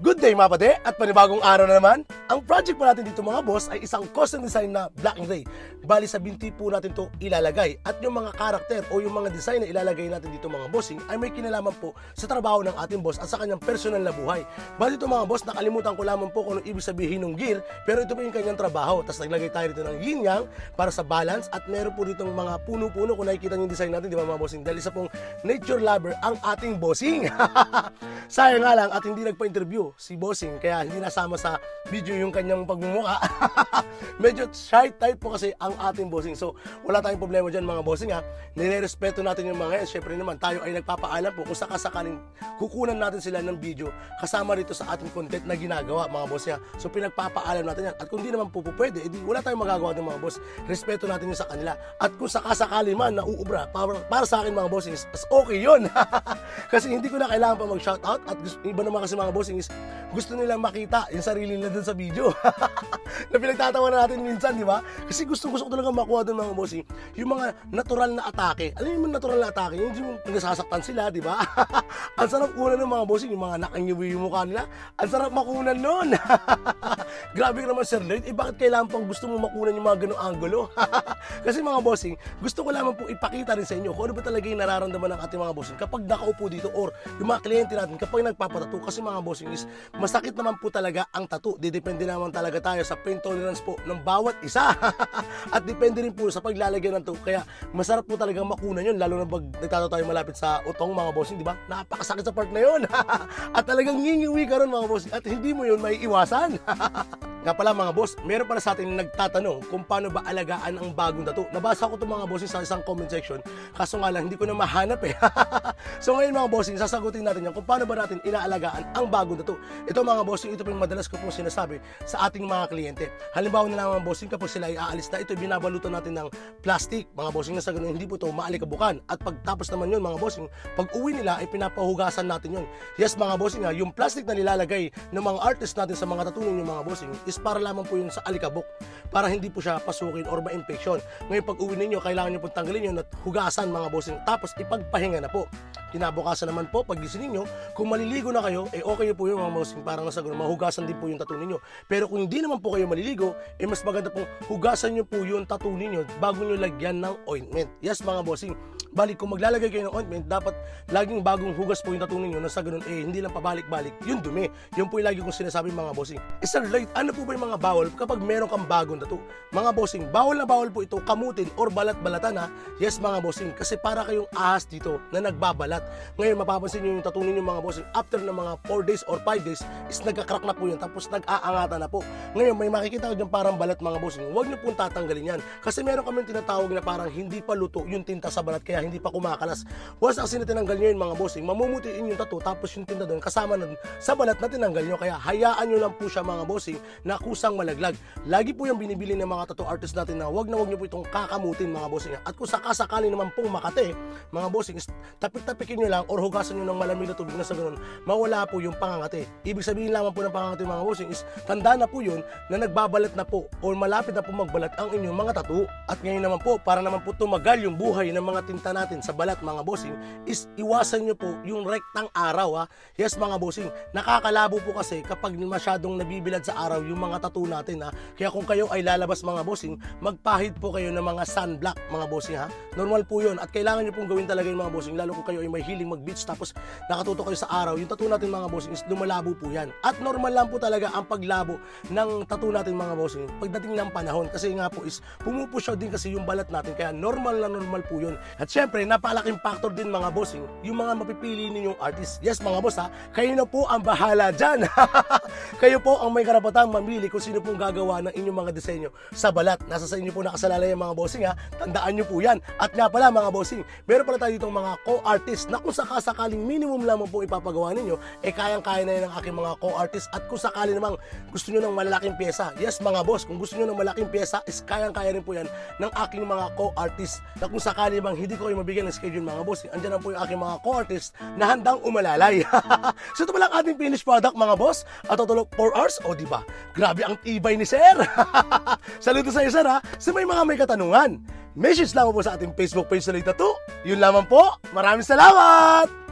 Good day mga pade at panibagong araw na naman. Ang project po natin dito mga boss ay isang custom design na black and gray. Bali sa binti po natin to ilalagay at yung mga karakter o yung mga design na ilalagay natin dito mga bossing ay may kinalaman po sa trabaho ng ating boss at sa kanyang personal na buhay. Bali dito mga boss, nakalimutan ko lamang po kung ano ibig sabihin ng gear, pero ito po yung kanyang trabaho. Tapos naglagay tayo dito ng yin yang para sa balance at meron po dito mga puno-puno kung nakikita yung design natin, di ba mga bossing? Dahil isa pong nature lover ang ating bossing. Sayang nga lang at hindi nagpa-interview si bossing kaya hindi nasama sa video yung kanyang pagmumukha. Medyo shy type po kasi ang ating bossing. So wala tayong problema dyan mga bossing ha. Nire-respeto natin yung mga yan. Syempre naman tayo ay nagpapaalam po kung sakasakaling kukunan natin sila ng video kasama rito sa ating content na ginagawa mga bossing ha. So pinagpapaalam natin yan. At kung di naman po pwede, edi wala tayong magagawa ng mga boss. Respeto natin yun sa kanila. At kung sakasakali man nauubra para sa akin mga bossing is okay yun. Kasi hindi ko na kailangan pa mag-shoutout at iba naman kasi mga bossing is gusto nilang makita yung sarili nila dun sa video. Na pinagtatawa na natin minsan, di ba? Kasi gusto ko talaga makuha dun mga bossing yung mga natural na atake. Alam mo yung natural na atake? Yung nasasaktan sila, di ba? Ang sarap kunan ng mga bossing, yung mga nakangyawi yung mukha nila. Ang sarap makunan nun. Grabe ka naman Sir Lloyd, bakit kailangan pang gusto mo makunan yung mga ganong angulo? Kasi mga bossing, gusto ko lamang po ipakita rin sa inyo kung ano ba talaga yung nararamdaman ng ating mga bossing kapag nakaupo dito or yung mga kliyente natin kapag nagpapatato. Kasi mga bossing is masakit naman po talaga ang tattoo. Depende naman talaga tayo sa pain tolerance po ng bawat isa. At depende rin po sa paglalagyan ng tattoo. Kaya masarap po talagang makunan yun, lalo na pag nagtatato tayo malapit sa utong mga bossing, di ba? Napakasakit sa part na yun. At talagang ngingiwi ka ron mga bossing at hindi mo yun may iwasan. Nga pala mga boss, meron pala sa atin nagtatanong kung paano ba alagaan ang bagong tattoo. Nabasa ko itong mga bossing sa isang comment section, kaso nga lang hindi ko na mahanap eh. So ngayon mga bossing, sasagutin natin yan kung paano ba natin inaalagaan ang bagong tattoo. Ito mga bossing, ito po yung madalas ko pong sinasabi sa ating mga kliyente. Halimbawa na lang mga bossing, kapag sila ay aalis na, ito binabalutan natin ng plastic. Mga bossing na sa ganun, hindi po ito maalikabukan. At pagtapos naman yun mga bossing, pag uwi nila ay pinapahugasan natin yun. Yes mga bossing ha, yung plastic na nilalagay ng mga artist natin sa mga tattoo ninyo mga bossing is para lamang po yun sa alikabok, para hindi po siya pasukin or ma-infection. Ngayon pag uwi ninyo, kailangan nyo pong tanggalin yun at hugasan mga bossing, tapos ipagpahinga na po. Kinabukasan naman po, pag gising ninyo, kung maliligo na kayo, okay po yung mga bossing, parang nasa ganun, mahugasan din po yung tattoo ninyo. Pero kung hindi naman po kayo maliligo, mas maganda pong hugasan nyo po yung tattoo ninyo bago nyo lagyan ng ointment. Yes mga bossing, balik kung maglalagay kayo ng ointment, dapat laging bagong hugas po yung tattoo ninyo na sa ganun, hindi lang pabalik-balik yung dumi. Yun po yung lagi kong sinasabi mga bossing. Sir Lloyd, ano po ba yung mga bawal kapag meron kang bagong tattoo? Mga bossing, bawal na bawal po ito kamutin or balat-balatan ha. Yes mga bossing, kasi para kayong ahas dito na nagbabalat. Ngayon mapapansin nyo yung tattoo ninyo mga bossing, after na mga 4 days or 5 days is nagka-crack na po yun, tapos nag-aangatan na po. Ngayon may makikita ko dyan parang balat mga bossing, huwag nyo pong tatanggalin yan. Kasi meron kami tinatawag na parang hindi pa luto yung tinta sa balat kaya hindi pa kumakalas. Once kasi na tinanggal nyo yun mga bossing, mamumutiin yung tattoo tapos yung tinta doon kasama na sa balat na tinanggal nyo. Kaya hayaan nyo lang po siya mga bossing na kusang malaglag. Lagi po yung binibili ng mga tattoo artist natin na wag nyo po itong kakamutin mga bossing. At kung sakasakali naman pong makate mga bossing, tapik-tapikin nyo lang or hugasan nyo ng malamig na tubig na sa ganun, mawala po yung pangangate. Ibig sabihin lamang po ng pangangate mga bossing is tanda na po yun na nagbabalat na po o malapit na po magbalat ang inyong mga tattoo. At ngayon naman po, para naman po tumagal yung buhay ng mga tinta natin sa balat mga bossing, is iwasan nyo po yung rektang araw ha. Yes mga bossing, nakakalabo po kasi kapag masyadong nabibilad sa araw yung mga tattoo natin ha. Kaya kung kayo ay lalabas mga bossing, magpahid po kayo ng mga sunblock mga bossing ha. Normal po yun at kailangan nyo pong gawin talaga yung mga bossing, lalo kung kayo ay may hiling mag-beach tapos nakatutok kayo sa araw, yung tattoo natin mga bossing is lumalabo po yan. At normal lang po talaga ang paglabo ng tattoo natin mga bossing pagdating ng panahon, kasi nga po is pumupusyaw din kasi yung balat natin, kaya normal na normal po yun. At syempre napalaking factor din mga bossing yung mga mapipili ninyong artist. Yes mga boss ha, kayo na po ang bahala dyan. Kayo po ang may karapatang mamili kung sino pong gagawa ng inyong mga disenyo sa balat. Nasa sa inyo po nakasalalay ang mga bossing ha, tandaan nyo po yan. At nga pala mga bossing, meron pala tayo ditong mga co-artist na kung sakasakaling minimum lamang po ipapagawa ninyo, kayang-kaya na yan ang aking mga co-artist. At kung sakali namang gusto nyo ng malaking pyesa, yes mga boss, kung gusto nyo ng malaking pyesa is kayang-kaya rin po yan ng aking mga co-artist. Na kung sakali bang hindi ko kayo mabigyan ng schedule mga bossing, andyan na po yung aking mga co-artist na handang umalalay. So ito pala ang ating finished product mga boss. At tutulog 4 hours, o diba? Grabe ang tibay ni Sir. Saludo sa iyo Sir ha. Sa may katanungan, message lang po sa ating Facebook page na Tattoo. Yun lamang po. Maraming salamat!